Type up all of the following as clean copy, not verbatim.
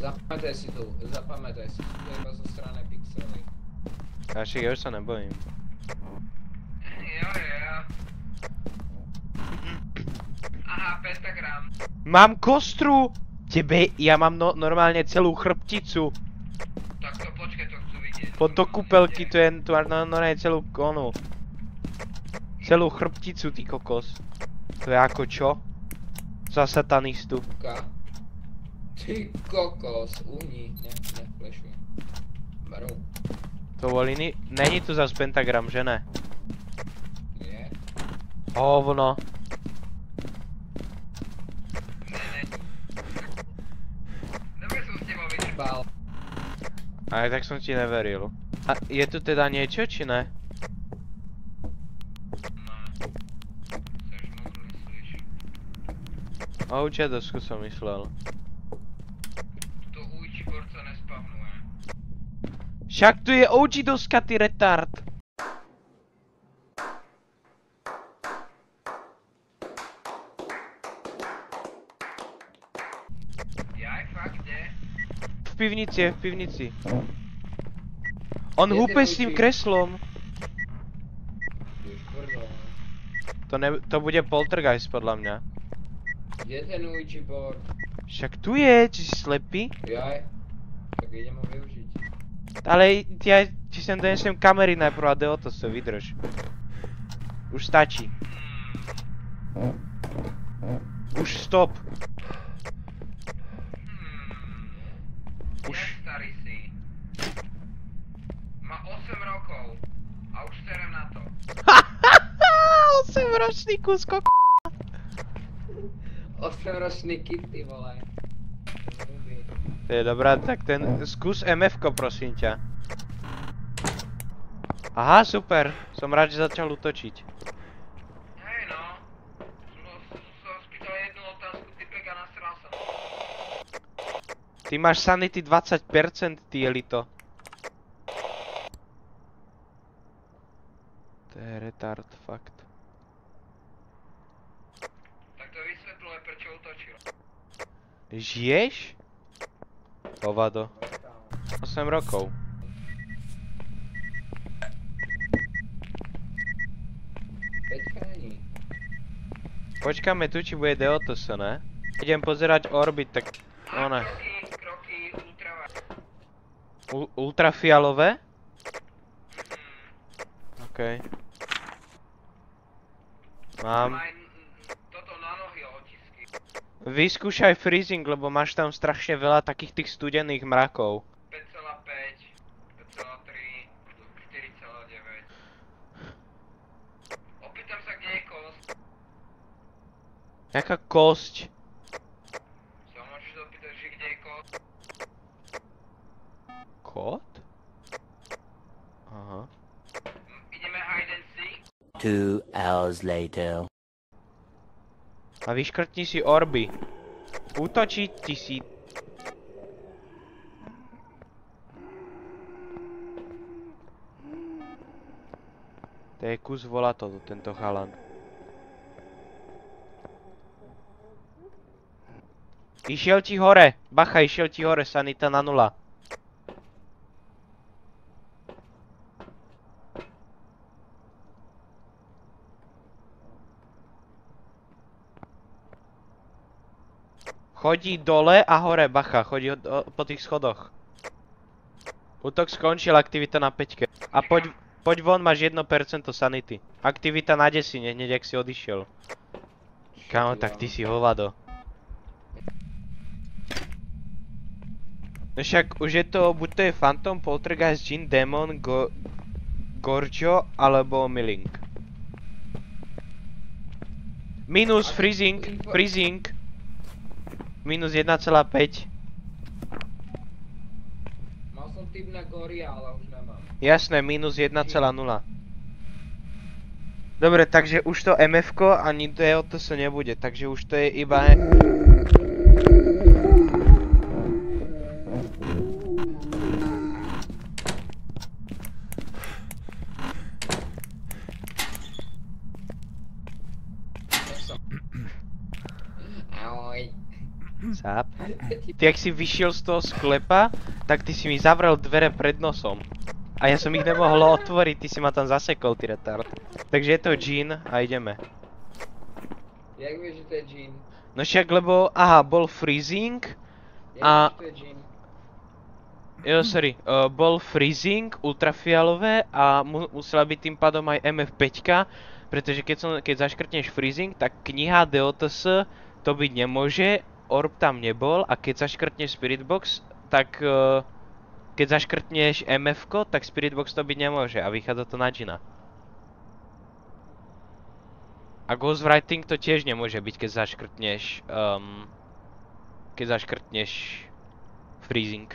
Zapamätaj si, to je iba zo strany pixely. Však ja už sa nebojím. Jo. Aha, pentagram. Mám kostru! Ja mám normálne celú chrbticu. Tak to počkaj, to chcú vidieť. Pod do kúpelky to je normálne celú konu. Celú chrbticu, ty kokos. To je ako čo? Za satanistu. Ty kokos, uhni, neflešuj. Baru. To bol iný? Není tu zas pentagram, že ne? Je? Hovno. Dobre som s tebou vyčbal. Aj tak som ti neveril. A je tu teda niečo, či ne? Ouchadosku som myslel. To Ouija-board sa nespavnuje. Však tu je Ouchidoska, ty retard! Jaj, fakt, kde? V pivnici je, v pivnici. On húpe s tým kreslom. To bude poltergeist podľa mňa. Kde ten Ouija-board? Však tu je, či si slepý? Jaj, tak idem ho využiť. Ale ti sem donesem kamery najprv a jde o to, se vydrž. Už stačí. Už stop. Už. Jak starý si? Má 8 rokov. A už serem na to. 8-ročný kúsko. 8-ročný kid, ty vole. To je dobrá, tak skús MF-ko prosím ťa. Aha, super. Som rád, že začal útočiť. Hej no. Som spýtal jednu otázku, typek a nasral som. Ty máš sanity 20%, ty elito. To je retard, fakt. Tak to vysvetľuje, prečo útočil. Žiješ? Hovado. 8 rokov. Počkáme tu, či bude Deotos, ne? Idem pozerať Orbit, tak... One. Kroky Ultrafialové? Okej. Mám. Toto na nohy otisky. Vyskúšaj freezing, lebo máš tam strašne veľa takých tých studených mrakov. 5,5, 5,3, 4,9. Opýtam sa, kde je kosť. Jaká kosť? Sa môžeš opýtať, že kde je kosť? Kód? Aha. Ideme hide and seek? 2 hours later. A vyškrtni si orby. Útočiť ti si... To je kus volatolu, tento chalan. Išiel ti hore, bacha, išiel ti hore, sanita na 0. Chodí dole a hore, bacha, chodí po tých schodoch. Útok skončil, aktivita na 5. A poď von, máš 1% sanity. Aktivita na 10, hneď jak si odišiel. Kámo, tak ty si hovado. No však už je to, buď to je Phantom, Poltergeist, Djinn, Demon, Gorgio, alebo Milling. Minus freezing, freezing. Minus 1,5. Mal som typ na Goria, ale už nemám. Jasné, minus 1,0. Dobre, takže už to MF-ko ani DOTS nebude, takže už to je iba... Ahoj. Sáp. Ty, ak si vyšiel z toho sklepa, tak ty si mi zavrel dvere pred nosom. A ja som ich nemohol otvoriť, ty si ma tam zasekol, ty retard. Takže je to Jean a ideme. Jak vieš, že to je Jean? No však, lebo, aha, bol freezing. A- Jak vieš, že to je Jean? Jo, sorry, bol freezing, ultrafialové a musela byť tým pádom aj MF5, pretože keď zaškrtneš freezing, tak kniha DOTS to byť nemôže, orb tam nebol a keď zaškrtneš Spiritbox, tak keď zaškrtneš MF-ko, tak Spiritbox to byť nemôže a vychádza to na Gina. A Ghostwriting to tiež nemôže byť, keď zaškrtneš freezing.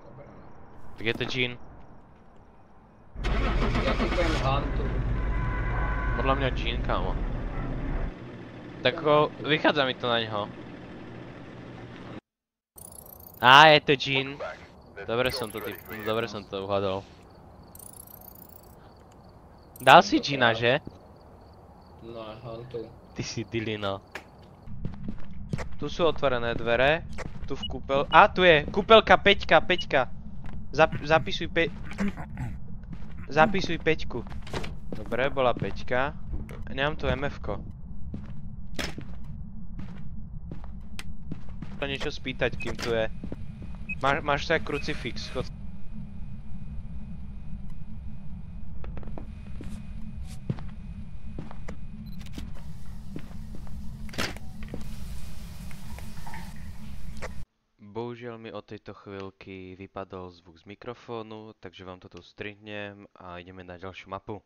Dobre. Tak je to Jean. Ja typujem Huntu. Podľa mňa Jean, kámo. Tak vychádza mi to na ňo. Á, je to Jean. Dobre som to uhádol. Dal si Jeana, že? No a Huntu. Ty si dilino. Tu sú otvorené dvere. Tu v kúpel... Á, tu je! Kúpelka 5. Zapisuj Zapisuj 5. Dobre, bola 5. Nemám tu MF-ko. To niečo spýtať, kým tu je. Máš sa krucifix, chod. Bohužiaľ mi od tejto chvíľky vypadol zvuk z mikrofónu, takže vám to tu strihnem a ideme na ďalšiu mapu.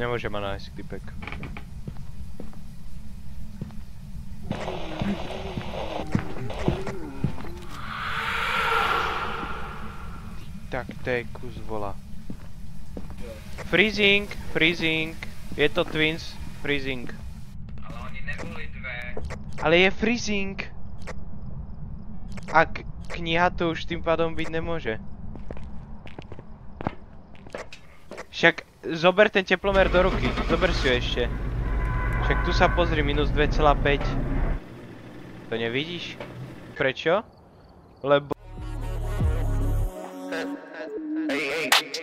Nemôže ma nájsť typek. Tak to je kus vola. Freezing. Je to twins, freezing. Ale oni neboli dve. Ale je freezing. A kniha to už tým pádom byť nemôže. Však zober ten teplomer do ruky, zober si ho ešte. Však tu sa pozri, minus 2,5. To nevidíš? Prečo? Lebo...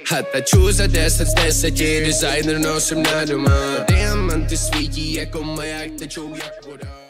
Hata čůza 10 z 10, designer nosím na doma. Diamanty svítí jako maják, tečou jak voda.